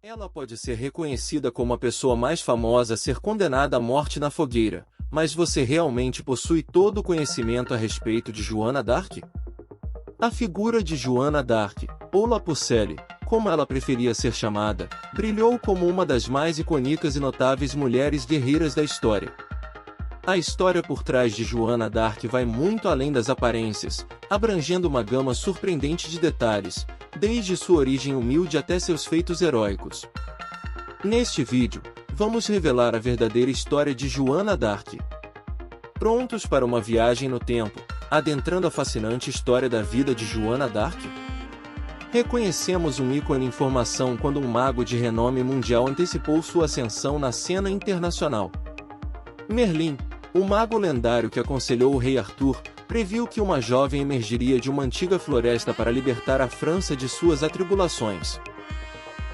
Ela pode ser reconhecida como a pessoa mais famosa a ser condenada à morte na fogueira, mas você realmente possui todo o conhecimento a respeito de Joana d'Arc? A figura de Joana d'Arc, ou La Pucelle, como ela preferia ser chamada, brilhou como uma das mais icônicas e notáveis mulheres guerreiras da história. A história por trás de Joana d'Arc vai muito além das aparências, abrangendo uma gama surpreendente de detalhes, desde sua origem humilde até seus feitos heróicos. Neste vídeo, vamos revelar a verdadeira história de Joana d'Arc. Prontos para uma viagem no tempo, adentrando a fascinante história da vida de Joana d'Arc? Reconhecemos um ícone em formação quando um mago de renome mundial antecipou sua ascensão na cena internacional. Merlin, o mago lendário que aconselhou o rei Arthur, previu que uma jovem emergiria de uma antiga floresta para libertar a França de suas atribulações.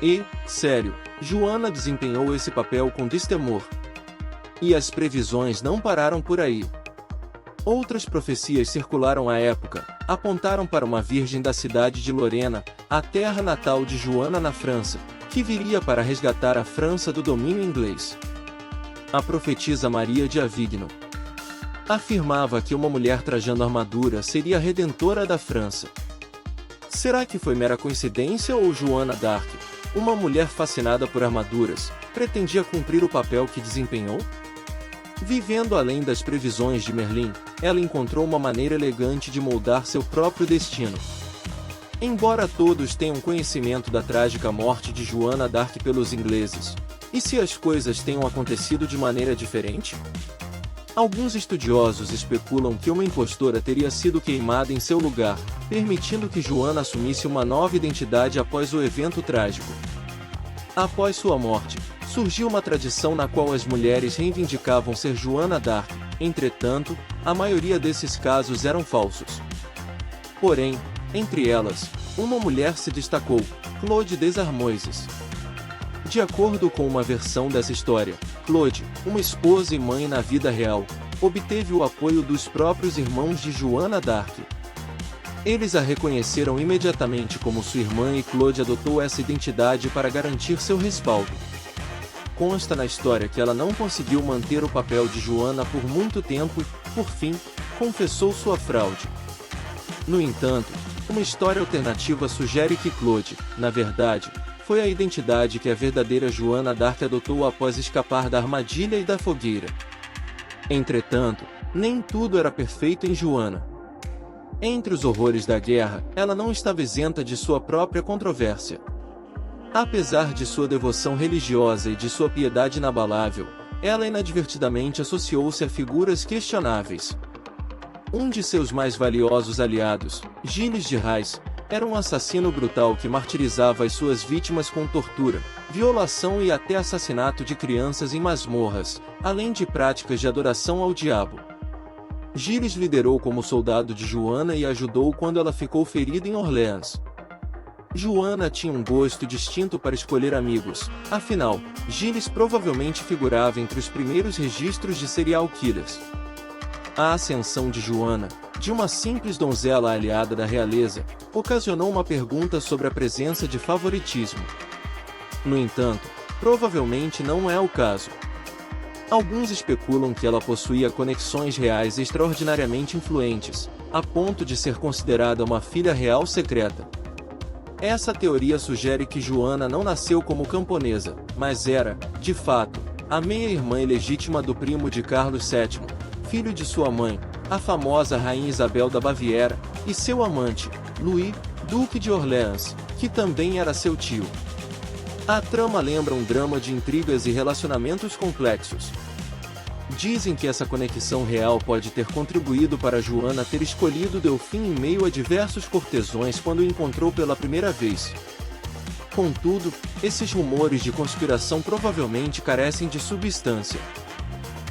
E, sério, Joana desempenhou esse papel com destemor. E as previsões não pararam por aí. Outras profecias circularam à época, apontaram para uma virgem da cidade de Lorena, a terra natal de Joana na França, que viria para resgatar a França do domínio inglês. A profetisa Maria de Avignon afirmava que uma mulher trajando armadura seria a redentora da França. Será que foi mera coincidência ou Joana d'Arc, uma mulher fascinada por armaduras, pretendia cumprir o papel que desempenhou? Vivendo além das previsões de Merlin, ela encontrou uma maneira elegante de moldar seu próprio destino. Embora todos tenham conhecimento da trágica morte de Joana d'Arc pelos ingleses, e se as coisas tenham acontecido de maneira diferente? Alguns estudiosos especulam que uma impostora teria sido queimada em seu lugar, permitindo que Joana assumisse uma nova identidade após o evento trágico. Após sua morte, surgiu uma tradição na qual as mulheres reivindicavam ser Joana d'Arc, entretanto, a maioria desses casos eram falsos. Porém, entre elas, uma mulher se destacou, Claude des Armoises. De acordo com uma versão dessa história, Claude, uma esposa e mãe na vida real, obteve o apoio dos próprios irmãos de Joana d'Arc. Eles a reconheceram imediatamente como sua irmã e Claude adotou essa identidade para garantir seu respaldo. Consta na história que ela não conseguiu manter o papel de Joana por muito tempo e, por fim, confessou sua fraude. No entanto, uma história alternativa sugere que Claude, na verdade, foi a identidade que a verdadeira Joana d'Arc adotou após escapar da armadilha e da fogueira. Entretanto, nem tudo era perfeito em Joana. Entre os horrores da guerra, ela não estava isenta de sua própria controvérsia. Apesar de sua devoção religiosa e de sua piedade inabalável, ela inadvertidamente associou-se a figuras questionáveis. Um de seus mais valiosos aliados, Gilles de Rais, era um assassino brutal que martirizava as suas vítimas com tortura, violação e até assassinato de crianças em masmorras, além de práticas de adoração ao diabo. Gilles liderou como soldado de Joana e ajudou quando ela ficou ferida em Orleans. Joana tinha um gosto distinto para escolher amigos, afinal, Gilles provavelmente figurava entre os primeiros registros de serial killers. A ascensão de Joana, de uma simples donzela aliada da realeza, ocasionou uma pergunta sobre a presença de favoritismo. No entanto, provavelmente não é o caso. Alguns especulam que ela possuía conexões reais extraordinariamente influentes, a ponto de ser considerada uma filha real secreta. Essa teoria sugere que Joana não nasceu como camponesa, mas era, de fato, a meia-irmã ilegítima do primo de Carlos VII, filho de sua mãe, a famosa Rainha Isabel da Baviera, e seu amante, Louis, Duque de Orleans, que também era seu tio. A trama lembra um drama de intrigas e relacionamentos complexos. Dizem que essa conexão real pode ter contribuído para Joana ter escolhido Delfim em meio a diversos cortesões quando o encontrou pela primeira vez. Contudo, esses rumores de conspiração provavelmente carecem de substância.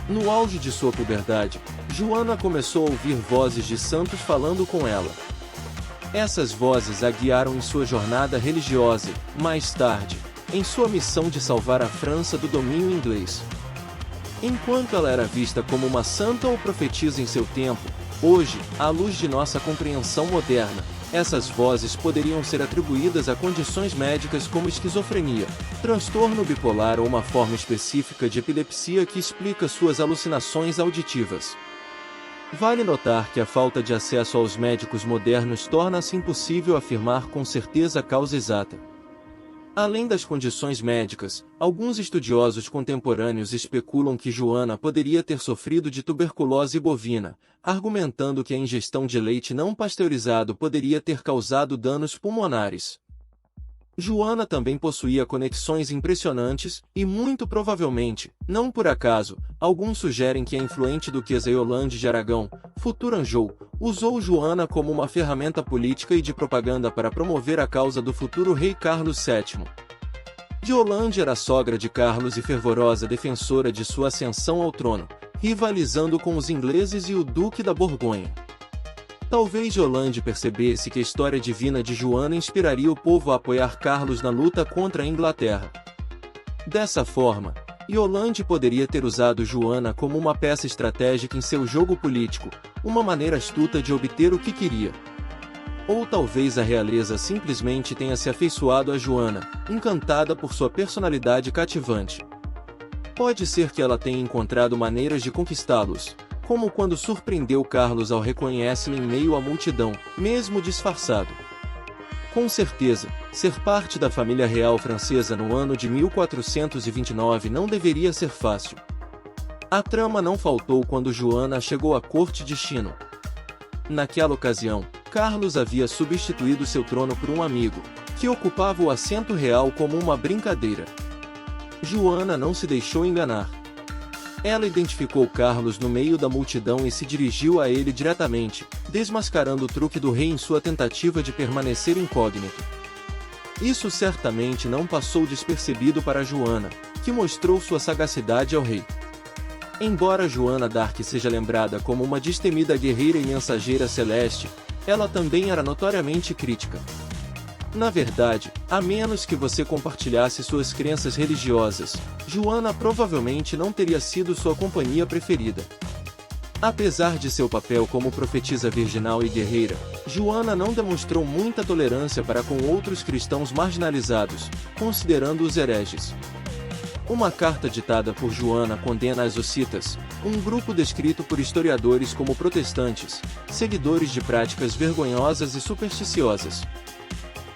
No auge de sua puberdade, Joana começou a ouvir vozes de santos falando com ela. Essas vozes a guiaram em sua jornada religiosa e, mais tarde, em sua missão de salvar a França do domínio inglês. Enquanto ela era vista como uma santa ou profetisa em seu tempo, Hoje, à luz de nossa compreensão moderna, essas vozes poderiam ser atribuídas a condições médicas como esquizofrenia, transtorno bipolar ou uma forma específica de epilepsia que explica suas alucinações auditivas. Vale notar que a falta de acesso aos médicos modernos torna-se impossível afirmar com certeza a causa exata. Além das condições médicas, alguns estudiosos contemporâneos especulam que Joana poderia ter sofrido de tuberculose bovina, argumentando que a ingestão de leite não pasteurizado poderia ter causado danos pulmonares. Joana também possuía conexões impressionantes, e muito provavelmente, não por acaso, alguns sugerem que a influente duquesa Yolande de Aragão, futura Anjou, usou Joana como uma ferramenta política e de propaganda para promover a causa do futuro rei Carlos VII. Yolande era sogra de Carlos e fervorosa defensora de sua ascensão ao trono, rivalizando com os ingleses e o Duque da Borgonha. Talvez Yolande percebesse que a história divina de Joana inspiraria o povo a apoiar Carlos na luta contra a Inglaterra. Dessa forma, Yolande poderia ter usado Joana como uma peça estratégica em seu jogo político, uma maneira astuta de obter o que queria. Ou talvez a realeza simplesmente tenha se afeiçoado a Joana, encantada por sua personalidade cativante. Pode ser que ela tenha encontrado maneiras de conquistá-los, como quando surpreendeu Carlos ao reconhecê-lo em meio à multidão, mesmo disfarçado. Com certeza, ser parte da família real francesa no ano de 1429 não deveria ser fácil. A trama não faltou quando Joana chegou à corte de Chinon. Naquela ocasião, Carlos havia substituído seu trono por um amigo, que ocupava o assento real como uma brincadeira. Joana não se deixou enganar. Ela identificou Carlos no meio da multidão e se dirigiu a ele diretamente, desmascarando o truque do rei em sua tentativa de permanecer incógnito. Isso certamente não passou despercebido para Joana, que mostrou sua sagacidade ao rei. Embora Joana d'Arc seja lembrada como uma destemida guerreira e mensageira celeste, ela também era notoriamente crítica. Na verdade, a menos que você compartilhasse suas crenças religiosas, Joana provavelmente não teria sido sua companhia preferida. Apesar de seu papel como profetisa virginal e guerreira, Joana não demonstrou muita tolerância para com outros cristãos marginalizados, considerando-os hereges. Uma carta ditada por Joana condena as hussitas, um grupo descrito por historiadores como protestantes, seguidores de práticas vergonhosas e supersticiosas.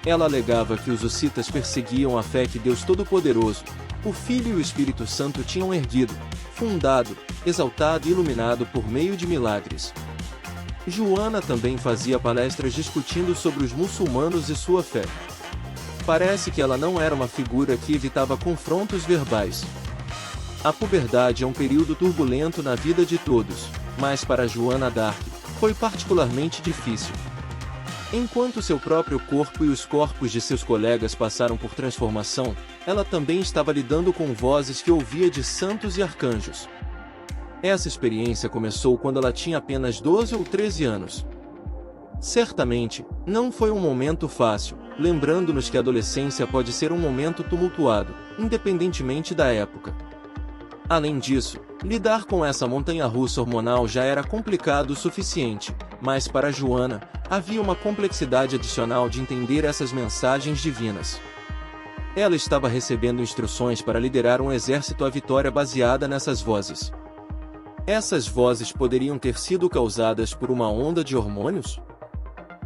Ela alegava que os hussitas perseguiam a fé que Deus Todo-Poderoso, o Filho e o Espírito Santo tinham erguido, fundado, exaltado e iluminado por meio de milagres. Joana também fazia palestras discutindo sobre os muçulmanos e sua fé. Parece que ela não era uma figura que evitava confrontos verbais. A puberdade é um período turbulento na vida de todos, mas para Joana d'Arc, foi particularmente difícil. Enquanto seu próprio corpo e os corpos de seus colegas passaram por transformação, ela também estava lidando com vozes que ouvia de santos e arcanjos. Essa experiência começou quando ela tinha apenas 12 ou 13 anos. Certamente, não foi um momento fácil, lembrando-nos que a adolescência pode ser um momento tumultuado, independentemente da época. Além disso, lidar com essa montanha-russa hormonal já era complicado o suficiente, mas para Joana, havia uma complexidade adicional de entender essas mensagens divinas. Ela estava recebendo instruções para liderar um exército à vitória baseada nessas vozes. Essas vozes poderiam ter sido causadas por uma onda de hormônios?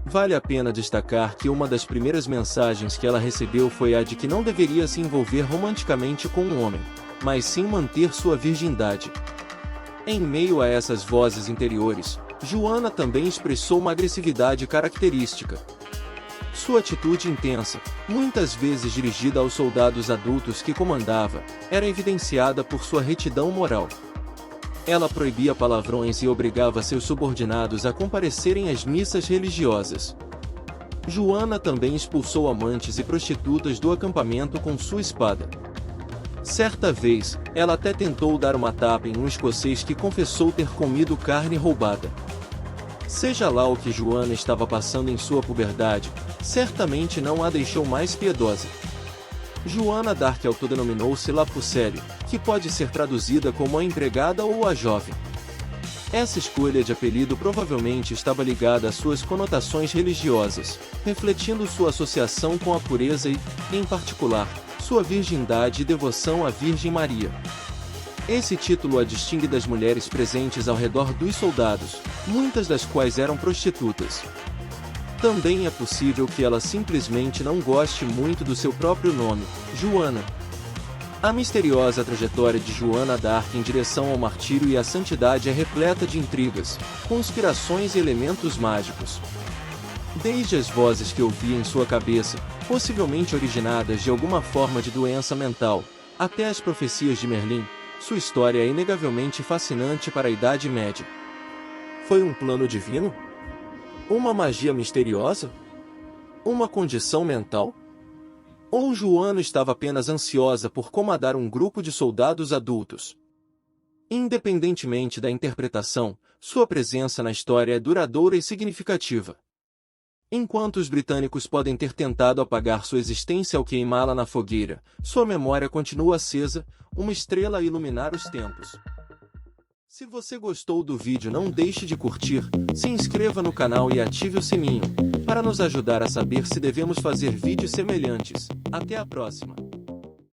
Vale a pena destacar que uma das primeiras mensagens que ela recebeu foi a de que não deveria se envolver romanticamente com um homem, mas sim manter sua virgindade. Em meio a essas vozes interiores, Joana também expressou uma agressividade característica. Sua atitude intensa, muitas vezes dirigida aos soldados adultos que comandava, era evidenciada por sua retidão moral. Ela proibia palavrões e obrigava seus subordinados a comparecerem às missas religiosas. Joana também expulsou amantes e prostitutas do acampamento com sua espada. Certa vez, ela até tentou dar uma tapa em um escocês que confessou ter comido carne roubada. Seja lá o que Joana estava passando em sua puberdade, certamente não a deixou mais piedosa. Joana d'Arc autodenominou-se La Pucelle, que pode ser traduzida como a empregada ou a jovem. Essa escolha de apelido provavelmente estava ligada às suas conotações religiosas, refletindo sua associação com a pureza e, em particular, sua virgindade e devoção à Virgem Maria. Esse título a distingue das mulheres presentes ao redor dos soldados, muitas das quais eram prostitutas. Também é possível que ela simplesmente não goste muito do seu próprio nome, Joana. A misteriosa trajetória de Joana d'Arc em direção ao martírio e à santidade é repleta de intrigas, conspirações e elementos mágicos. Desde as vozes que ouvia em sua cabeça, possivelmente originadas de alguma forma de doença mental, até as profecias de Merlin, sua história é inegavelmente fascinante para a Idade Média. Foi um plano divino? Uma magia misteriosa? Uma condição mental? Ou Joana estava apenas ansiosa por comandar um grupo de soldados adultos? Independentemente da interpretação, sua presença na história é duradoura e significativa. Enquanto os britânicos podem ter tentado apagar sua existência ao queimá-la na fogueira, sua memória continua acesa, uma estrela a iluminar os tempos. Se você gostou do vídeo, não deixe de curtir, se inscreva no canal e ative o sininho, para nos ajudar a saber se devemos fazer vídeos semelhantes. Até a próxima!